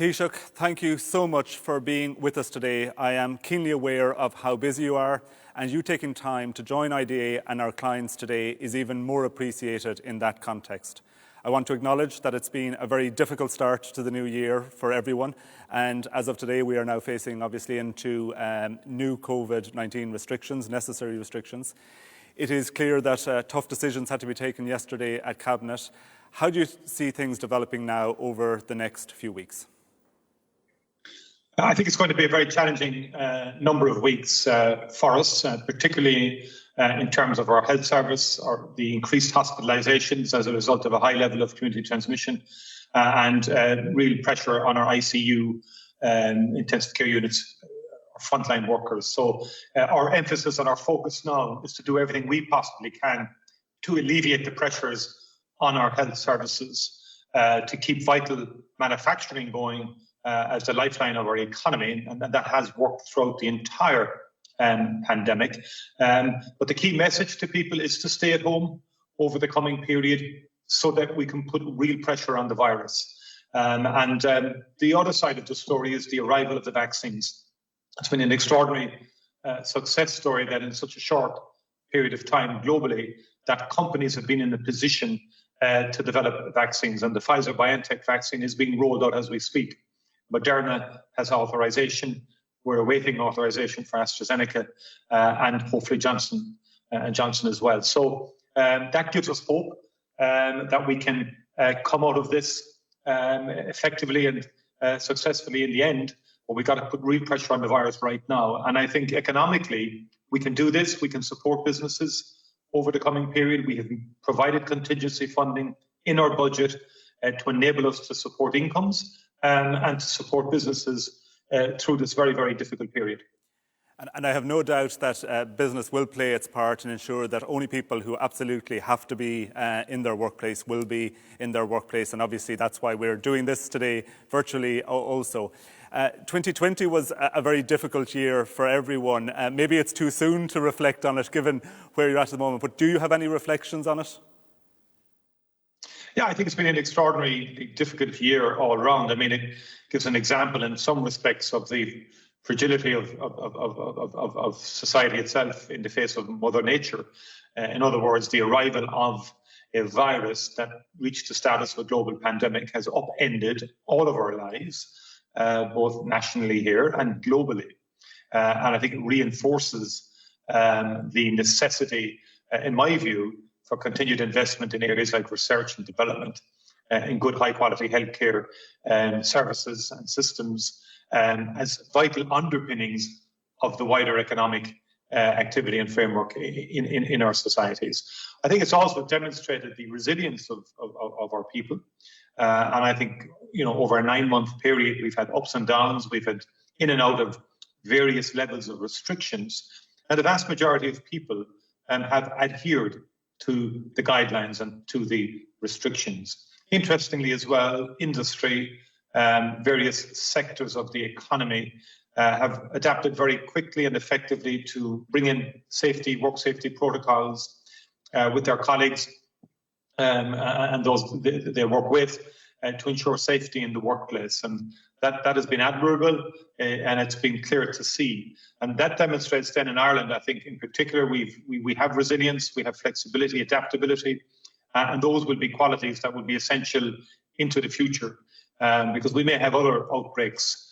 Taoiseach, thank you so much for being with us today. I am keenly aware of how busy you are, and you taking time to join IDA and our clients today is even more appreciated in that context. I want to acknowledge that it's been a very difficult start to the new year for everyone, and as of today we are now facing obviously into new COVID-19 restrictions, necessary restrictions. It is clear that tough decisions had to be taken yesterday at Cabinet. How do you see things developing now over the next few weeks? I think it's going to be a very challenging number of weeks for us, particularly in terms of our health service, or the increased hospitalisations as a result of a high level of community transmission, and real pressure on our ICU intensive care units, our frontline workers. So our emphasis and our focus now is to do everything we possibly can to alleviate the pressures on our health services, to keep vital manufacturing going as the lifeline of our economy, and that has worked throughout the entire pandemic. But the key message to people is to stay at home over the coming period so that we can put real pressure on the virus. And the other side of the story is the arrival of the vaccines. It's been an extraordinary success story that in such a short period of time globally, that companies have been in a position to develop vaccines, and the Pfizer-BioNTech vaccine is being rolled out as we speak. Moderna has authorization. We're awaiting authorization for AstraZeneca and hopefully Johnson & Johnson as well. So that gives us hope that we can come out of this effectively and successfully in the end. But we've got to put real pressure on the virus right now. And I think economically, we can do this. We can support businesses over the coming period. We have provided contingency funding in our budget to enable us to support incomes and to support businesses through this very, very difficult period. And I have no doubt that business will play its part and ensure that only people who absolutely have to be in their workplace will be in their workplace. And obviously that's why we're doing this today virtually also. 2020 was a very difficult year for everyone. Maybe it's too soon to reflect on it given where you're at the moment, but do you have any reflections on it? Yeah, I think it's been an extraordinarily difficult year all around. I mean, it gives an example in some respects of the fragility of society itself in the face of Mother Nature. In other words, the arrival of a virus that reached the status of a global pandemic has upended all of our lives, both nationally here and globally. And I think it reinforces the necessity, in my view, for continued investment in areas like research and development, in good high-quality healthcare services and systems, as vital underpinnings of the wider economic activity and framework in our societies. I think it's also demonstrated the resilience of our people. And I think, over a 9-month period, we've had ups and downs. We've had in and out of various levels of restrictions. And the vast majority of people have adhered to the guidelines and to the restrictions. Interestingly as well, industry, various sectors of the economy have adapted very quickly and effectively to bring in work safety protocols with their colleagues and those they work with to ensure safety in the workplace. And that has been admirable and it's been clear to see. And that demonstrates then in Ireland, I think in particular, we have resilience, we have flexibility, adaptability, and those will be qualities that will be essential into the future because we may have other outbreaks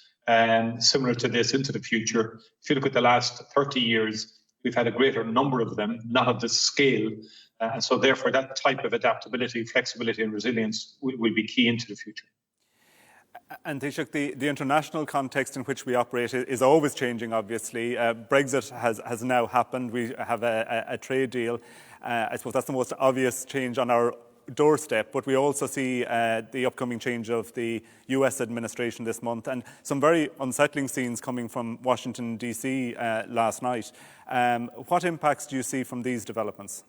similar to this into the future. If you look at the last 30 years, we've had a greater number of them, not of this scale. And so therefore that type of adaptability, flexibility and resilience will be key into the future. And Taoiseach, the international context in which we operate is always changing, obviously. Brexit has now happened. We have a trade deal. I suppose that's the most obvious change on our doorstep, but we also see the upcoming change of the US administration this month and some very unsettling scenes coming from Washington, D.C. Last night. What impacts do you see from these developments?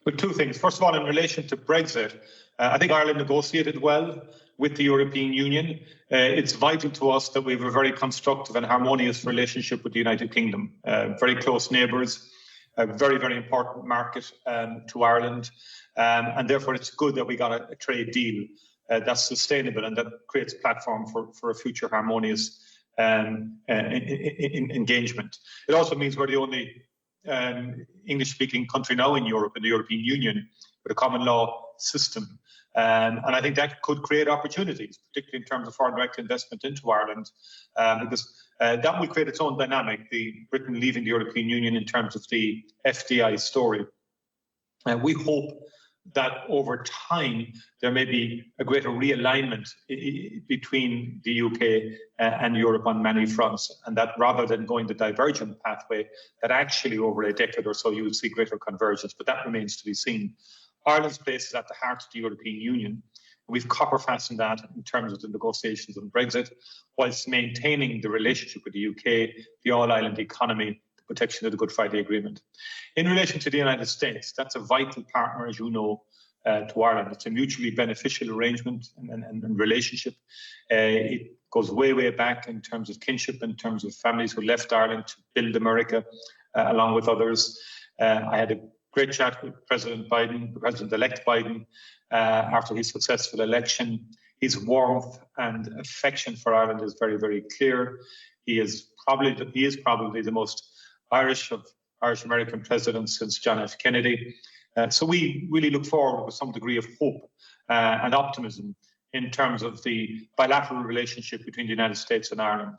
Well, two things. First of all, in relation to Brexit, I think Ireland negotiated well with the European Union. It's vital to us that we have a very constructive and harmonious relationship with the United Kingdom. Very close neighbours, a very, very important market to Ireland. And therefore, it's good that we got a trade deal that's sustainable and that creates a platform for a future harmonious engagement. It also means we're the only English-speaking country now in Europe, in the European Union, with a common law system. And I think that could create opportunities, particularly in terms of foreign direct investment into Ireland, because that will create its own dynamic, the Britain leaving the European Union in terms of the FDI story. And we hope that over time there may be a greater realignment between the UK and Europe on many fronts, and that rather than going the divergent pathway, that actually over a decade or so you will see greater convergence, but that remains to be seen. Ireland's place is at the heart of the European Union. We've copper fastened that in terms of the negotiations on Brexit, whilst maintaining the relationship with the UK, the all-island economy, the protection of the Good Friday Agreement. In relation to the United States, that's a vital partner, as you know, to Ireland. It's a mutually beneficial arrangement and relationship. It goes way, way back in terms of kinship, in terms of families who left Ireland to build America, along with others. I had a great chat with President Biden, President-elect Biden, after his successful election. His warmth and affection for Ireland is very, very clear. He is probably the most Irish of Irish-American presidents since John F. Kennedy. So we really look forward with some degree of hope and optimism in terms of the bilateral relationship between the United States and Ireland.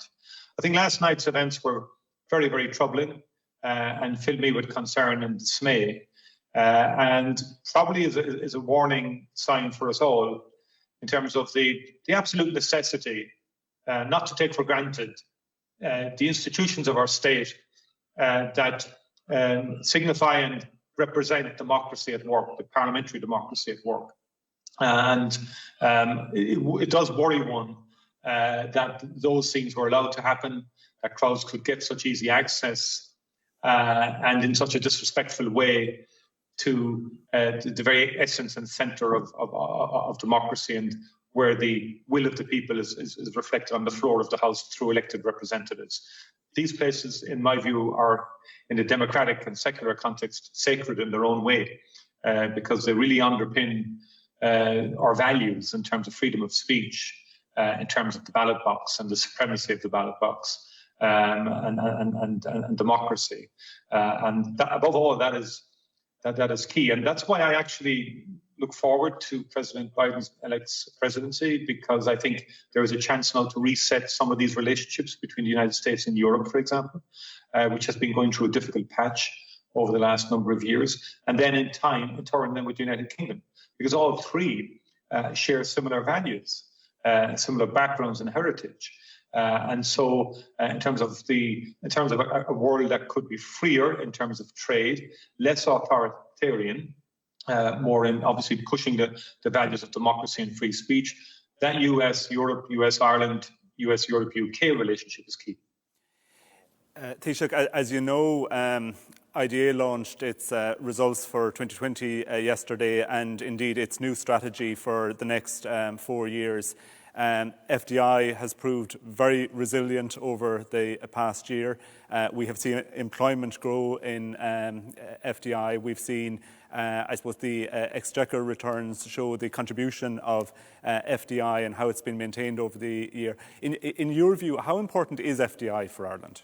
I think last night's events were very, very troubling and filled me with concern and dismay, and probably is a warning sign for us all in terms of the absolute necessity not to take for granted the institutions of our state that signify and represent democracy at work, the parliamentary democracy at work. And it does worry one that those things were allowed to happen, that crowds could get such easy access and in such a disrespectful way to the very essence and centre of democracy, and where the will of the people is reflected on the floor of the House through elected representatives. These places, in my view, are, in a democratic and secular context, sacred in their own way, because they really underpin our values in terms of freedom of speech, in terms of the ballot box and the supremacy of the ballot box, and democracy. And that, above all, that is key. And that's why I actually look forward to President Biden's elect's presidency, because I think there is a chance now to reset some of these relationships between the United States and Europe, for example, which has been going through a difficult patch over the last number of years. And then in time, in turn, then with the United Kingdom, because all three share similar values, similar backgrounds and heritage. And so in terms of a world that could be freer in terms of trade, less authoritarian, more in obviously pushing the values of democracy and free speech, that US-Europe, US-Ireland, US-Europe-UK relationship is key. Taoiseach, as you know, IDA launched its results for 2020 yesterday, and indeed its new strategy for the next 4 years. FDI has proved very resilient over the past year. We have seen employment grow in FDI. We've seen, I suppose, the exchequer returns show the contribution of FDI and how it's been maintained over the year. In your view, how important is FDI for Ireland?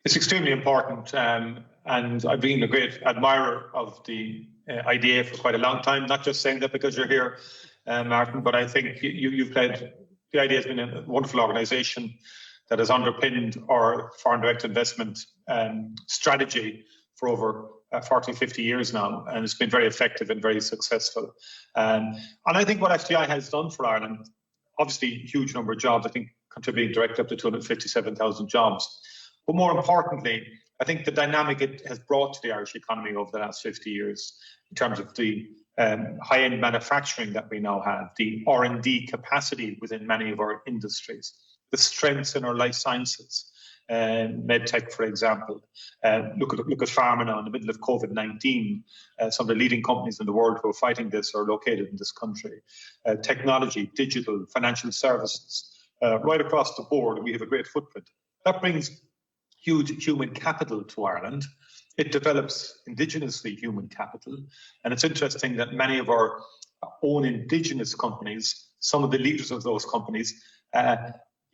It's extremely important, and I've been a great admirer of the IDA for quite a long time, not just saying that because you're here, Martin, but I think you've played, the IDA has been a wonderful organisation that has underpinned our foreign direct investment strategy for over 40, 50 years now, and it's been very effective and very successful. And I think what FDI has done for Ireland, obviously a huge number of jobs, I think contributing directly up to 257,000 jobs. But more importantly, I think the dynamic it has brought to the Irish economy over the last 50 years, in terms of the high-end manufacturing that we now have, the R&D capacity within many of our industries, the strengths in our life sciences, medtech, for example. Look at pharma now in the middle of COVID-19. Some of the leading companies in the world who are fighting this are located in this country. Technology, digital, financial services, right across the board, we have a great footprint. That brings huge human capital to Ireland. It develops indigenously human capital. And it's interesting that many of our own indigenous companies, some of the leaders of those companies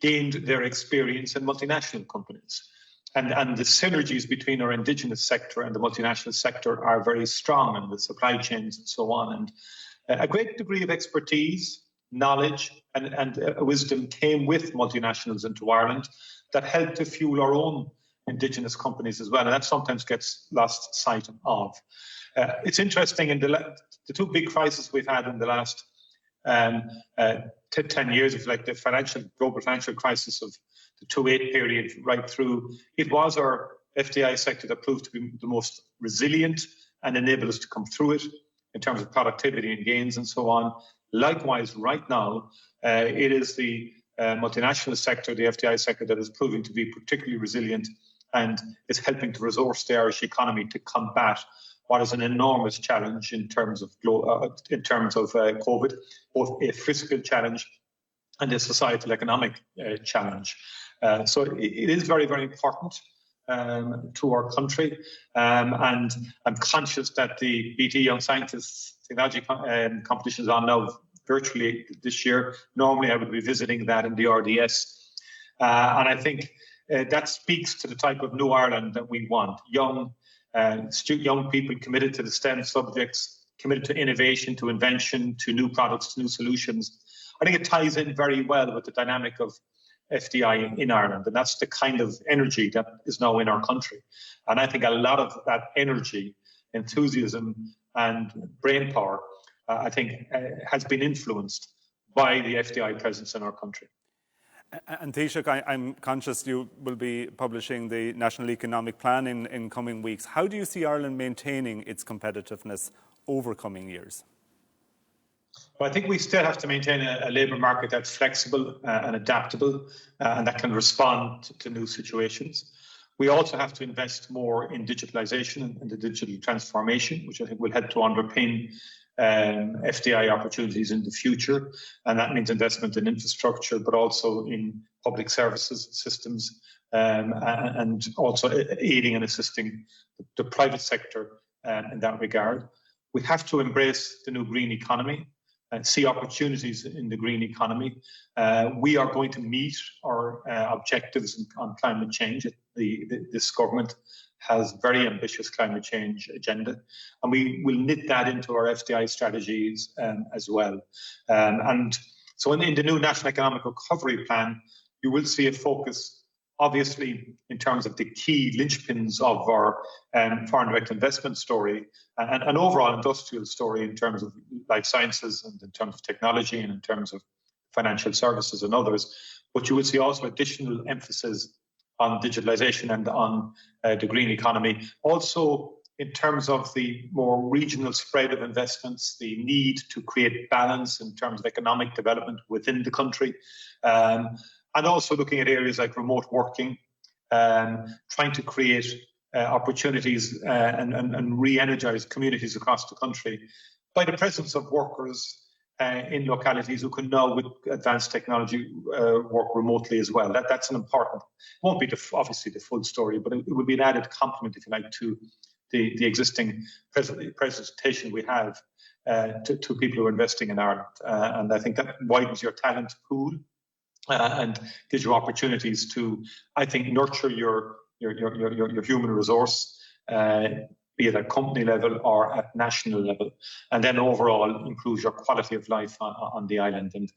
gained their experience in multinational companies. And the synergies between our indigenous sector and the multinational sector are very strong, and the supply chains and so on. And a great degree of expertise, knowledge, and wisdom came with multinationals into Ireland that helped to fuel our own indigenous companies as well. And that sometimes gets lost sight of. It's interesting, in the two big crises we've had in the last 10 years, if like the global financial crisis of the 2008 period right through, it was our FDI sector that proved to be the most resilient and enabled us to come through it in terms of productivity and gains and so on. Likewise, right now, it is the multinational sector, the FDI sector, that is proving to be particularly resilient and is helping to resource the Irish economy to combat what is an enormous challenge in terms of COVID, both a fiscal challenge and a societal economic challenge. So it is very, very important to our country. And I'm conscious that the BT Young Scientists Technology competition is on now virtually this year. Normally I would be visiting that in the RDS. And I think that speaks to the type of new Ireland that we want. Young people committed to the STEM subjects, committed to innovation, to invention, to new products, to new solutions. I think it ties in very well with the dynamic of FDI in Ireland, and that's the kind of energy that is now in our country. And I think a lot of that energy, enthusiasm, and brain power, I think, has been influenced by the FDI presence in our country. And Taoiseach, I'm conscious you will be publishing the National Economic Plan in coming weeks. How do you see Ireland maintaining its competitiveness over coming years? Well, I think we still have to maintain a labour market that's flexible and adaptable and that can respond to new situations. We also have to invest more in digitalisation and the digital transformation, which I think will help to underpin FDI opportunities in the future. And that means investment in infrastructure, but also in public services systems, and also aiding and assisting the private sector in that regard. We have to embrace the new green economy and see opportunities in the green economy. We are going to meet our objectives on climate change. This government has very ambitious climate change agenda, and we will knit that into our FDI strategies as well. And so in the new National Economic Recovery Plan, you will see a focus, obviously, in terms of the key linchpins of our foreign direct investment story and an overall industrial story in terms of life sciences and in terms of technology and in terms of financial services and others. But you will see also additional emphasis on digitalisation and on the green economy. Also, in terms of the more regional spread of investments, the need to create balance in terms of economic development within the country, and also looking at areas like remote working, trying to create opportunities and re-energise communities across the country by the presence of workers in localities who can now, with advanced technology, work remotely as well. That's an important, won't be obviously the full story, but it would be an added complement, if you like, to the existing presentation we have to people who are investing in Ireland. And I think that widens your talent pool and gives you opportunities to, I think, nurture your human resource, be it at company level or at national level, and then overall improves your quality of life on the island. And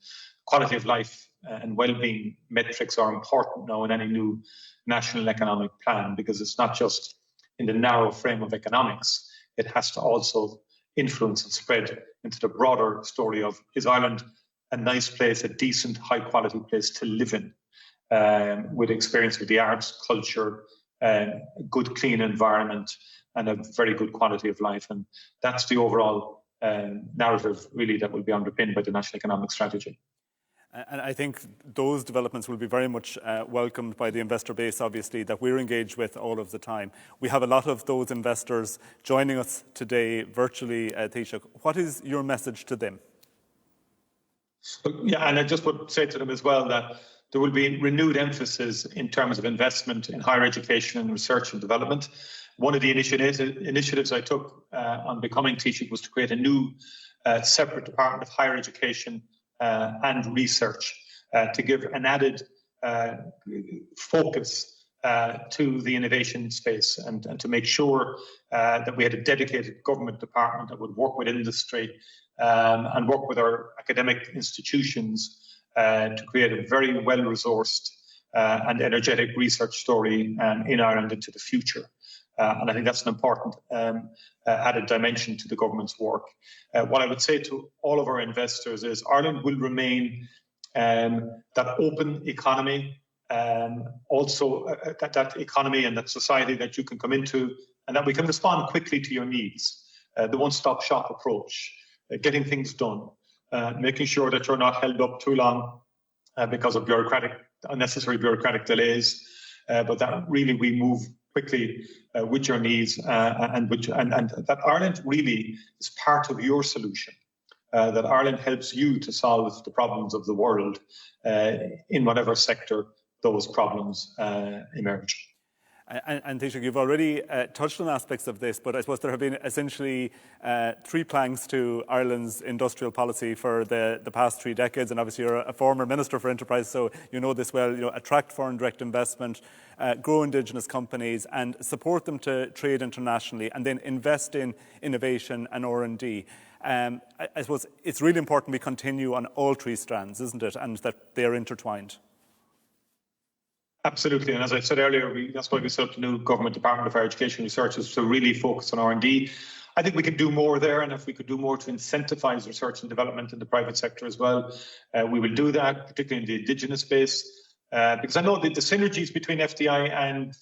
quality of life and well-being metrics are important now in any new national economic plan, because it's not just in the narrow frame of economics, it has to also influence and spread into the broader story of, is Ireland a nice place, a decent, high-quality place to live in, with experience with the arts, culture, a good, clean environment, and a very good quality of life. And that's the overall narrative, really, that will be underpinned by the National Economic Strategy. And I think those developments will be very much welcomed by the investor base, obviously, that we're engaged with all of the time. We have a lot of those investors joining us today virtually, Taoiseach. What is your message to them? Yeah, and I just would say to them as well that there will be renewed emphasis in terms of investment in higher education and research and development. One of the initiatives I took on becoming Taoiseach was to create a new separate Department of Higher Education and Research to give an added focus to the innovation space and to make sure that we had a dedicated government department that would work with industry and work with our academic institutions to create a very well-resourced and energetic research story in Ireland into the future. And I think that's an important added dimension to the government's work. What I would say to all of our investors is Ireland will remain that open economy, also that economy and that society that you can come into and that we can respond quickly to your needs. The one-stop shop approach, getting things done, making sure that you're not held up too long because of unnecessary bureaucratic delays, but that really we move quickly with your needs and that Ireland really is part of your solution. That Ireland helps you to solve the problems of the world in whatever sector those problems emerge. And Taoiseach, you've already touched on aspects of this, but I suppose there have been essentially three planks to Ireland's industrial policy for the past 3 decades. And obviously you're a former Minister for Enterprise, so you know this well. Attract foreign direct investment, grow indigenous companies and support them to trade internationally, and then invest in innovation and R&D. I suppose it's really important we continue on all three strands, isn't it? And that they're intertwined. Absolutely, and as I said earlier, that's why we set up the new Government Department of Higher Education Research, is to really focus on R&D. I think we could do more there, and if we could do more to incentivise research and development in the private sector as well, we will do that, particularly in the indigenous space, because I know that the synergies between FDI and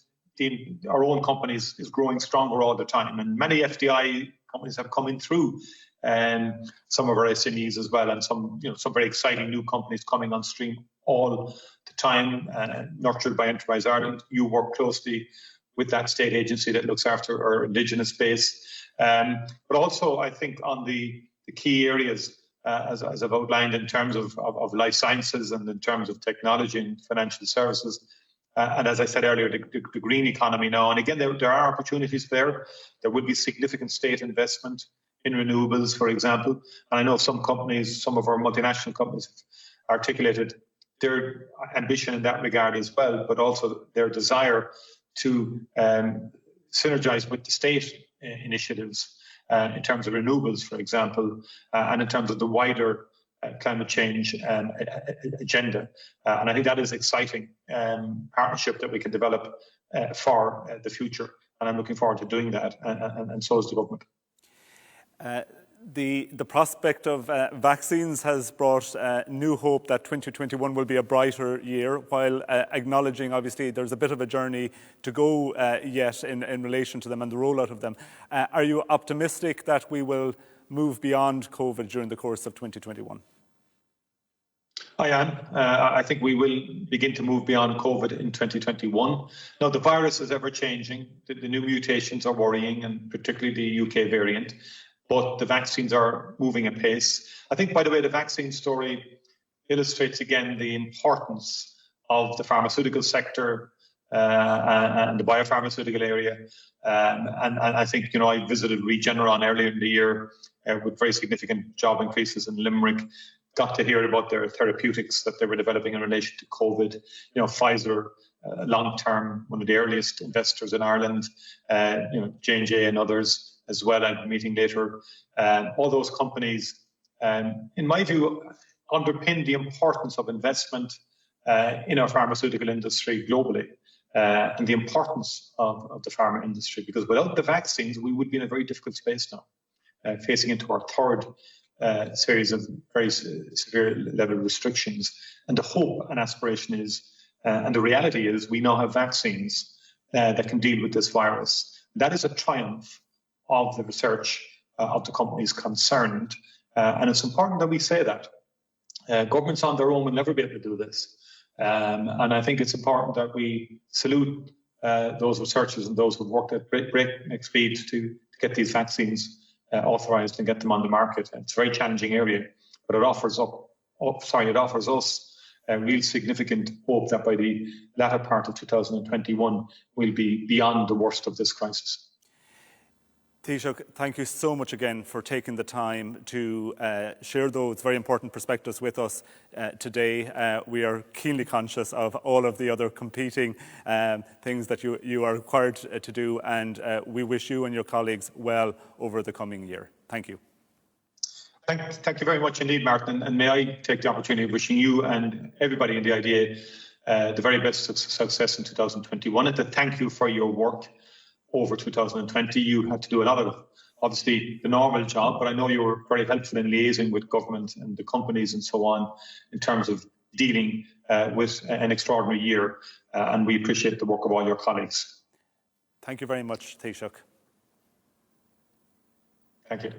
our own companies is growing stronger all the time, and many FDI companies have come in through some of our SMEs as well, and some very exciting new companies coming on stream all the time, nurtured by Enterprise Ireland. You work closely with that state agency that looks after our indigenous base. But also, I think on the key areas, as I've outlined in terms of life sciences and in terms of technology and financial services, and as I said earlier, the green economy now. And again, there are opportunities there. There will be significant state investment in renewables, for example. And I know some companies, some of our multinational companies have articulated their ambition in that regard as well, but also their desire to synergize with the state initiatives in terms of renewables, for example, and in terms of the wider climate change agenda. And I think that is exciting partnership that we can develop for the future. And I'm looking forward to doing that, and so is the government. The prospect of vaccines has brought new hope that 2021 will be a brighter year, while acknowledging, obviously, there's a bit of a journey to go yet in relation to them and the rollout of them. Are you optimistic that we will move beyond COVID during the course of 2021? I am. I think we will begin to move beyond COVID in 2021. Now, the virus is ever changing. The new mutations are worrying, and particularly the UK variant. But the vaccines are moving at pace. I think, by the way, the vaccine story illustrates again the importance of the pharmaceutical sector and the biopharmaceutical area. And I think, I visited Regeneron earlier in the year with very significant job increases in Limerick. Got to hear about their therapeutics that they were developing in relation to COVID. Pfizer, long-term, one of the earliest investors in Ireland, J&J and others as well. At a meeting later, all those companies, in my view, underpin the importance of investment in our pharmaceutical industry globally, and the importance of the pharma industry. Because without the vaccines, we would be in a very difficult space now, facing into our third series of very severe level restrictions. And the hope and aspiration is, and the reality is, we now have vaccines that can deal with this virus. That is a triumph of the research of the companies concerned. And it's important that we say that. Governments on their own will never be able to do this. And I think it's important that we salute those researchers and those who've worked at breakneck speed to get these vaccines authorised and get them on the market. And it's a very challenging area, but it offers us real significant hope that by the latter part of 2021 we'll be beyond the worst of this crisis. Taoiseach, thank you so much again for taking the time to share those very important perspectives with us today. We are keenly conscious of all of the other competing things that you are required to do, and we wish you and your colleagues well over the coming year. Thank you. Thank you very much indeed, Martin. And may I take the opportunity of wishing you and everybody in the IDA the very best of success in 2021, and to thank you for your work over 2020. You had to do a lot of, obviously, the normal job, but I know you were very helpful in liaising with government and the companies and so on in terms of dealing with an extraordinary year. And we appreciate the work of all your colleagues. Thank you very much, Taoiseach. Thank you.